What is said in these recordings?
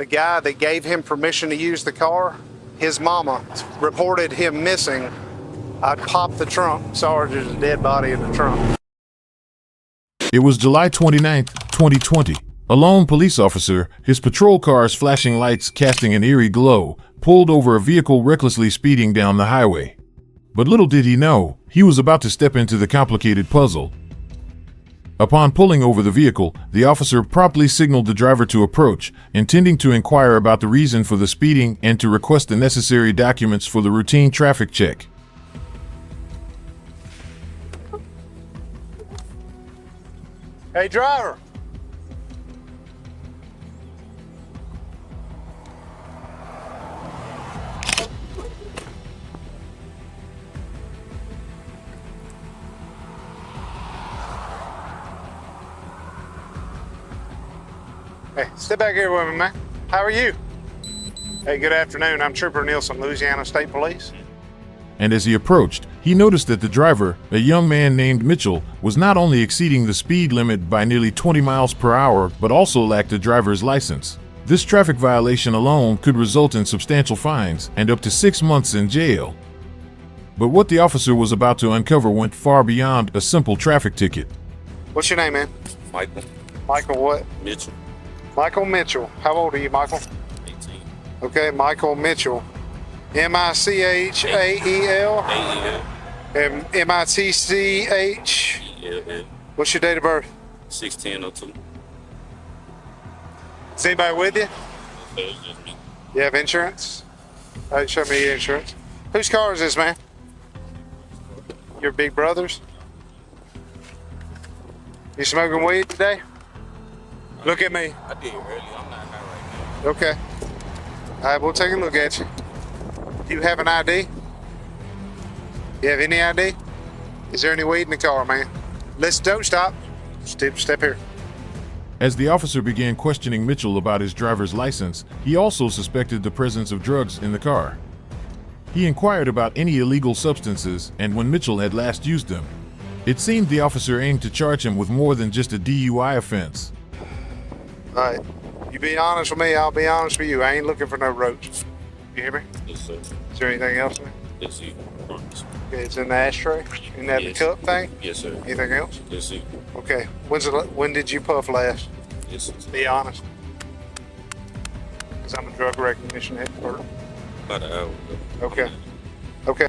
The guy that gave him permission to use the car, his mama reported him missing. I'd popped the trunk. Sorry, there's a dead body in the trunk. It was July 29th, 2020. A lone police officer, his patrol car's flashing lights casting an eerie glow, pulled over a vehicle recklessly speeding down the highway. But little did he know, he was about to step into the complicated puzzle. Upon pulling over the vehicle, the officer promptly signaled the driver to approach, intending to inquire about the reason for the speeding and to request the necessary documents for the routine traffic check. Hey, driver. Hey, step back here with me, man. How are you? Hey, good afternoon. I'm Trooper Nielsen, Louisiana State Police. And as he approached, he noticed that the driver, a young man named Mitchell, was not only exceeding the speed limit by nearly 20 miles per hour, but also lacked a driver's license. This traffic violation alone could result in substantial fines and up to 6 months in jail. But what the officer was about to uncover went far beyond a simple traffic ticket. What's your name, man? Michael. Michael what? Mitchell. Michael Mitchell. How old are you, Michael? 18. Okay, Michael Mitchell. M-I-C-H-A-E-L? A-E-L. M-I-T-C-H? E-L-L. What's your date of birth? 1602. Is anybody with you? It's just me. You have insurance? All right, show me your insurance. Whose car is this, man? Your big brother's? You smoking weed today? Look at me. I did earlier. I'm not right now. Okay. All right, we'll take a look at you. Do you have an ID? You have any ID? Is there any weed in the car, man? Don't stop. Step here. As the officer began questioning Mitchell about his driver's license, he also suspected the presence of drugs in the car. He inquired about any illegal substances and when Mitchell had last used them. It seemed the officer aimed to charge him with more than just a DUI offense. All right. You be honest with me, I'll be honest with you. I ain't looking for no roaches. You hear me? Yes, sir. Is there anything else, man? Yes, sir. Promise. Okay, it's in the ashtray? In that Yes. cup thing? Yes, sir. Anything else? Yes, sir. Okay. When did you puff last? Yes, sir. Be honest. Because I'm a drug recognition expert. About an hour ago. Okay. Okay.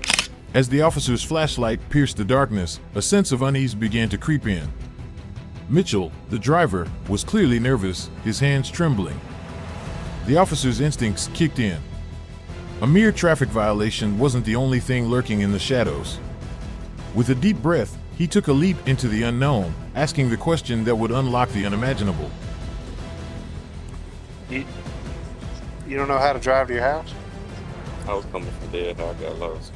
As the officer's flashlight pierced the darkness, a sense of unease began to creep in. Mitchell, the driver, was clearly nervous, his hands trembling. The officer's instincts kicked in. A mere traffic violation wasn't the only thing lurking in the shadows. With a deep breath, he took a leap into the unknown, asking the question that would unlock the unimaginable. You don't know how to drive to your house? I was coming from there. I got lost.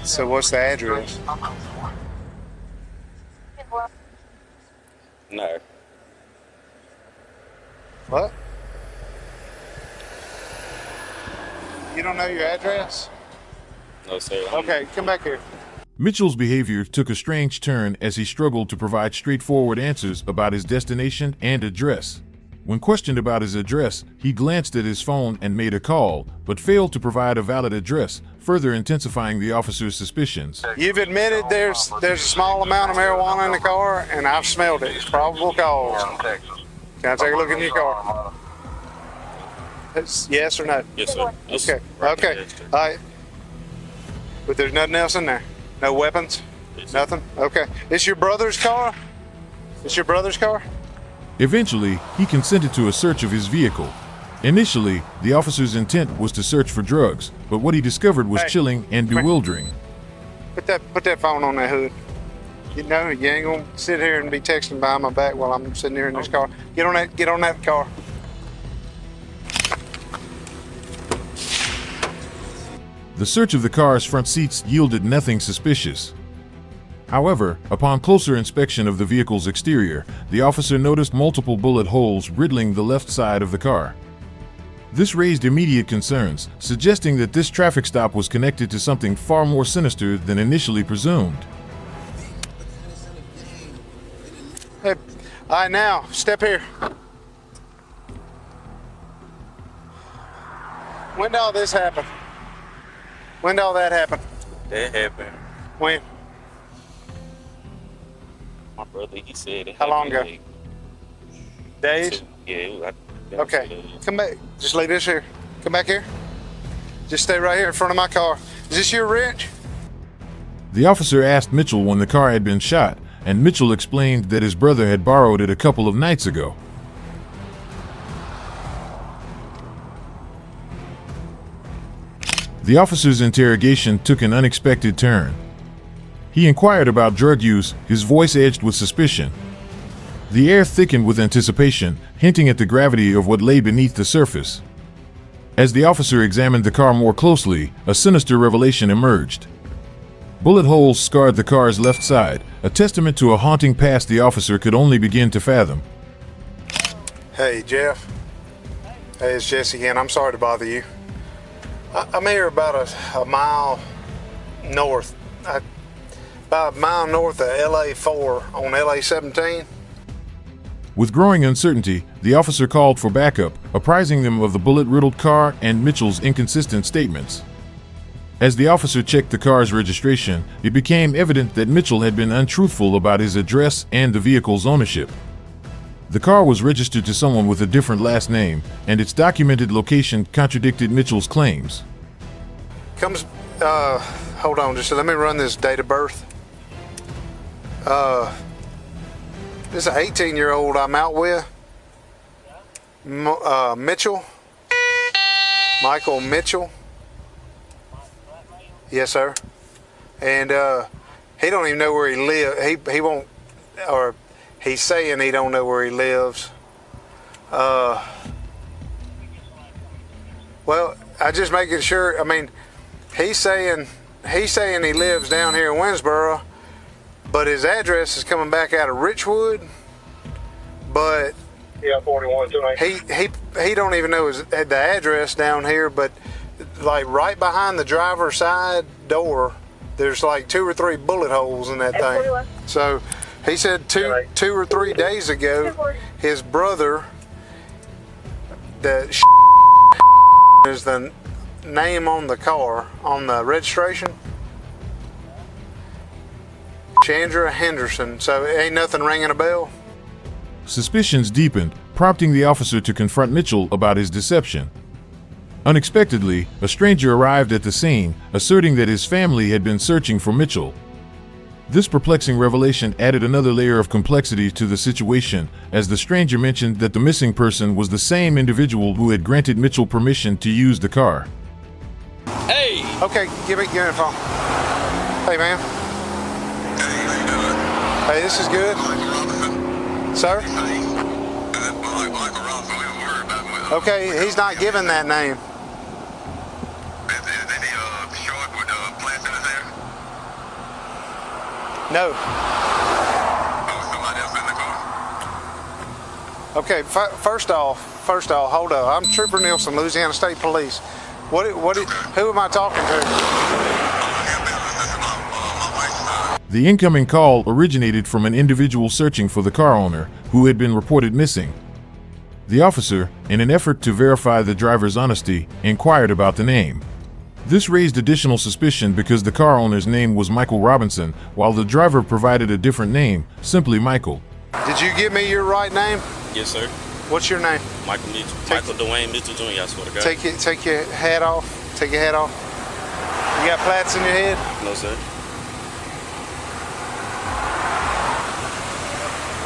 So what's the address? No. What? You don't know your address? No, sir. Okay, come back here. Mitchell's behavior took a strange turn as he struggled to provide straightforward answers about his destination and address. When questioned about his address, he glanced at his phone and made a call, but failed to provide a valid address, further intensifying the officer's suspicions. You've admitted there's a small amount of marijuana in the car, and I've smelled it. It's probable cause. Can I take a look in your car? It's yes or no? Yes, sir. Yes, Okay. Okay. All right. But there's nothing else in there? No weapons? Yes, sir. Nothing? Okay. It's your brother's car? It's your brother's car? Eventually, he consented to a search of his vehicle. Initially, the officer's intent was to search for drugs, but what he discovered was Hey, chilling and bewildering. Put that phone on that hood. You know, you ain't gonna sit here and be texting behind my back while I'm sitting here in this car. Get on that car. The search of the car's front seats yielded nothing suspicious. However, upon closer inspection of the vehicle's exterior, the officer noticed multiple bullet holes riddling the left side of the car. This raised immediate concerns, suggesting that this traffic stop was connected to something far more sinister than initially presumed. Hey, all right, now, step here. When did all this happen? When did all that happen? That happened. When? My brother, he said it. How long ago? happened, Days? Yeah, it was, Okay, come back. Just leave this here. Come back here. Just stay right here in front of my car. Is this your wrench? The officer asked Mitchell when the car had been shot, and Mitchell explained that his brother had borrowed it a couple of nights ago. The officer's interrogation took an unexpected turn. He inquired about drug use, his voice edged with suspicion. The air thickened with anticipation, hinting at the gravity of what lay beneath the surface. As the officer examined the car more closely, a sinister revelation emerged. Bullet holes scarred the car's left side, a testament to a haunting past the officer could only begin to fathom. Hey, Jeff. Hey, it's Jesse again. I'm sorry to bother you. I'm here about a mile north. About a mile north of LA4 on LA17. With growing uncertainty, the officer called for backup, apprising them of the bullet-riddled car and Mitchell's inconsistent statements. As the officer checked the car's registration, it became evident that Mitchell had been untruthful about his address and the vehicle's ownership. The car was registered to someone with a different last name, and its documented location contradicted Mitchell's claims. Hold on, just let me run this date of birth. This is an 18-year-old I'm out with. Mitchell. Michael Mitchell. Yes, sir. And he don't even know where he lives. He won't, or he's saying he don't know where he lives. Well, I just making sure. I mean, he's saying he lives down here in Winsboro, but his address is coming back out of Richwood. But Yeah, 41 he don't even know the address down here. But like right behind the driver's side door, there's like 2 or 3 bullet holes in that thing. So he said two or 3 days ago, his brother, the is the name on the car, on the registration, Chandra Henderson. So ain't nothing ringing a bell. Suspicions deepened, prompting the officer to confront Mitchell about his deception. Unexpectedly, a stranger arrived at the scene, asserting that his family had been searching for Mitchell. This perplexing revelation added another layer of complexity to the situation, as the stranger mentioned that the missing person was the same individual who had granted Mitchell permission to use the car. Hey! Okay, give me the phone. Hey, man. Hey, this is good. Sir? Okay, he's not giving that name. No. Okay, first off, hold up. I'm Trooper Nielsen, Louisiana State Police. Who am I talking to? The incoming call originated from an individual searching for the car owner, who had been reported missing. The officer, in an effort to verify the driver's honesty, inquired about the name. This raised additional suspicion because the car owner's name was Michael Robinson, while the driver provided a different name, simply Michael. Did you give me your right name? Yes, sir. What's your name? Michael Mitchell. Michael Dwayne Mitchell Jr., I swear to God. Take your hat off. Take your hat off. You got plaits in your head? No, sir.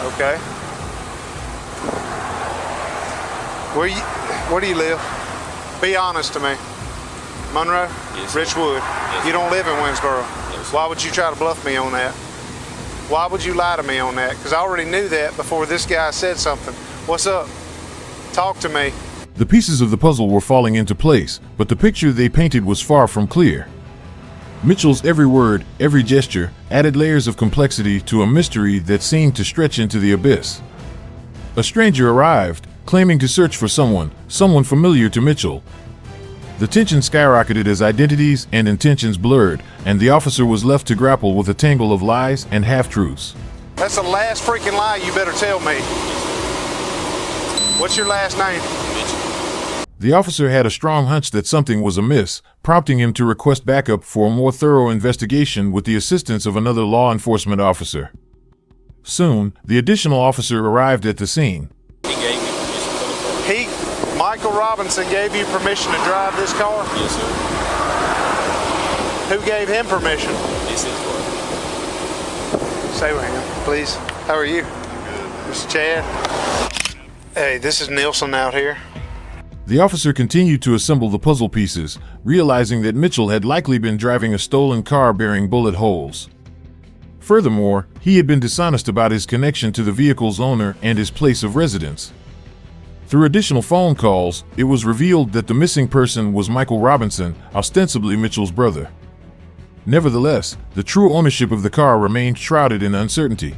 Okay. Where do you live? Be honest to me. Monroe? Yes, sir. Richwood? Yes, You don't live in Winsboro? No, sir. Why would you try to bluff me on that? Why would you lie to me on that? Because I already knew that before this guy said something. What's up? Talk to me. The pieces of the puzzle were falling into place, but the picture they painted was far from clear. Mitchell's every word, every gesture, added layers of complexity to a mystery that seemed to stretch into the abyss. A stranger arrived, claiming to search for someone familiar to Mitchell. The tension skyrocketed as identities and intentions blurred, and the officer was left to grapple with a tangle of lies and half-truths. That's the last freaking lie you better tell me. What's your last name? Mitchell. The officer had a strong hunch that something was amiss, prompting him to request backup for a more thorough investigation with the assistance of another law enforcement officer. Soon, the additional officer arrived at the scene. He gave me permission for the car. Michael Robinson gave you permission to drive this car? Yes, sir. Who gave him permission? This is for Say with him, please. How are you? Mr. Chad. Hey, this is Nielsen out here. The officer continued to assemble the puzzle pieces, realizing that Mitchell had likely been driving a stolen car bearing bullet holes. Furthermore, he had been dishonest about his connection to the vehicle's owner and his place of residence. Through additional phone calls, it was revealed that the missing person was Michael Robinson, ostensibly Mitchell's brother. Nevertheless, the true ownership of the car remained shrouded in uncertainty.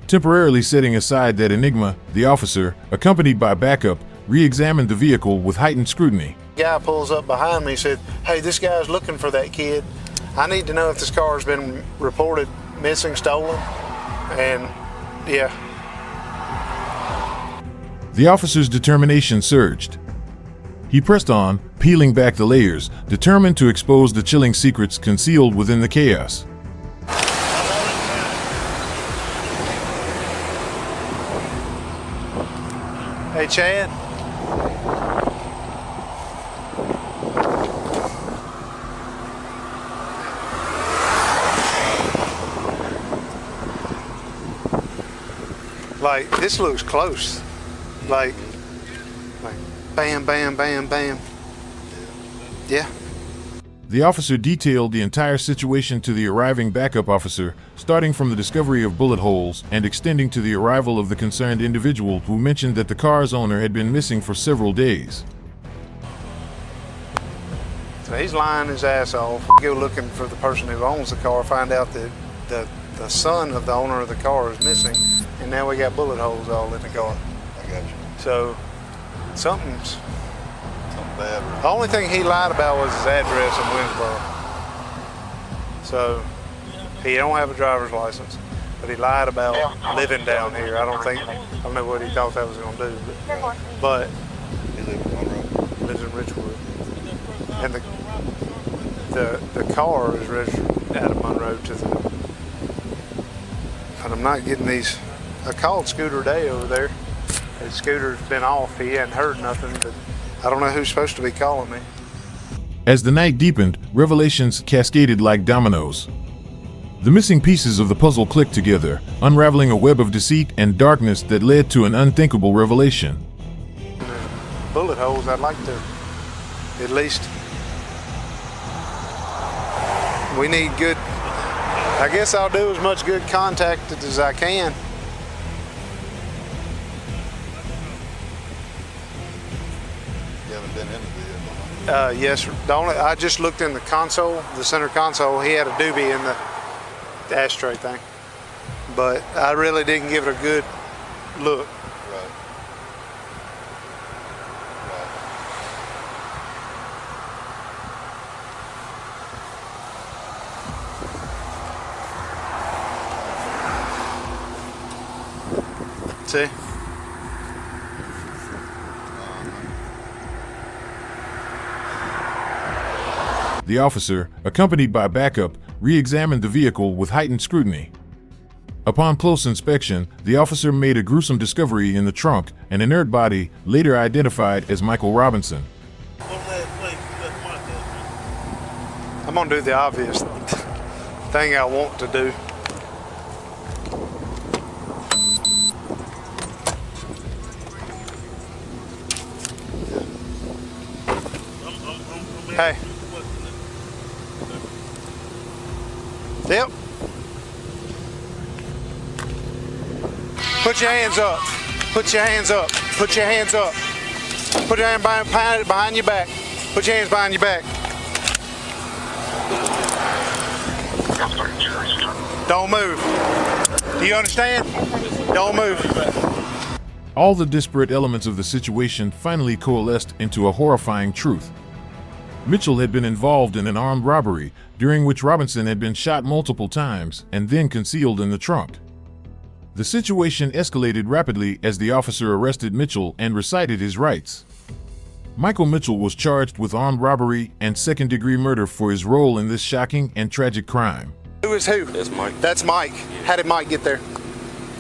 Temporarily setting aside that enigma, the officer, accompanied by backup, re-examined the vehicle with heightened scrutiny. Guy pulls up behind me and said, hey, this guy's looking for that kid. I need to know if this car has been reported missing, stolen, and yeah. The officer's determination surged. He pressed on, peeling back the layers, determined to expose the chilling secrets concealed within the chaos. Hey, Chad. Like, this looks close. Like bam, bam, bam, bam. Yeah. The officer detailed the entire situation to the arriving backup officer, starting from the discovery of bullet holes and extending to the arrival of the concerned individual who mentioned that the car's owner had been missing for several days. So he's lying his ass off. Go looking for the person who owns the car, find out that the son of the owner of the car is missing, and now we got bullet holes all in the car. I got you. So something's... Something bad. The only thing he lied about was his address in Winsboro. So he don't have a driver's license, but he lied about living down here. I don't know what he thought that was going to do, but He lives in Monroe. lives in Richwood. And the car is registered out of Monroe to the... But I'm not getting these... I called Scooter Day over there. His scooter's been off. He hadn't heard nothing, but I don't know who's supposed to be calling me. As the night deepened, revelations cascaded like dominoes. The missing pieces of the puzzle clicked together, unraveling a web of deceit and darkness that led to an unthinkable revelation. Bullet holes, I'd like to at least... We need good... I guess I'll do as much good contact as I can. You haven't been in the vehicle. Yes, I just looked in the console, the center console. He had a doobie in the ashtray thing, but I really didn't give it a good look. Right. See? The officer, accompanied by backup, re-examined the vehicle with heightened scrutiny. Upon close inspection, the officer made a gruesome discovery in the trunk, an inert body later identified as Michael Robinson. I'm gonna do the obvious thing I want to do. Hey. Yep. Put your hands up. Put your hands up. Put your hands up. Put your hand behind your back. Put your hands behind your back. Don't move. Do you understand? Don't move. All the disparate elements of the situation finally coalesced into a horrifying truth. Mitchell had been involved in an armed robbery, during which Robinson had been shot multiple times and then concealed in the trunk. The situation escalated rapidly as the officer arrested Mitchell and recited his rights. Michael Mitchell was charged with armed robbery and second-degree murder for his role in this shocking and tragic crime. Who is who? That's Mike. That's Mike. How did Mike get there?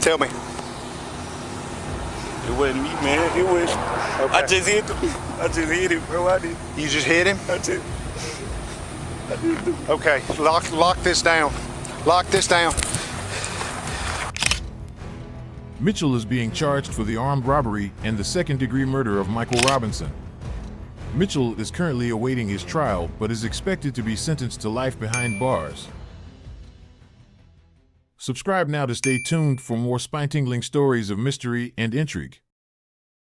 Tell me. It wasn't me, man. It was. Okay. I just hit him. I just hit him, bro. I did. You just hit him? I did. Okay, lock this down. Lock this down. Mitchell is being charged for the armed robbery and the second-degree murder of Michael Robinson. Mitchell is currently awaiting his trial, but is expected to be sentenced to life behind bars. Subscribe now to stay tuned for more spine-tingling stories of mystery and intrigue.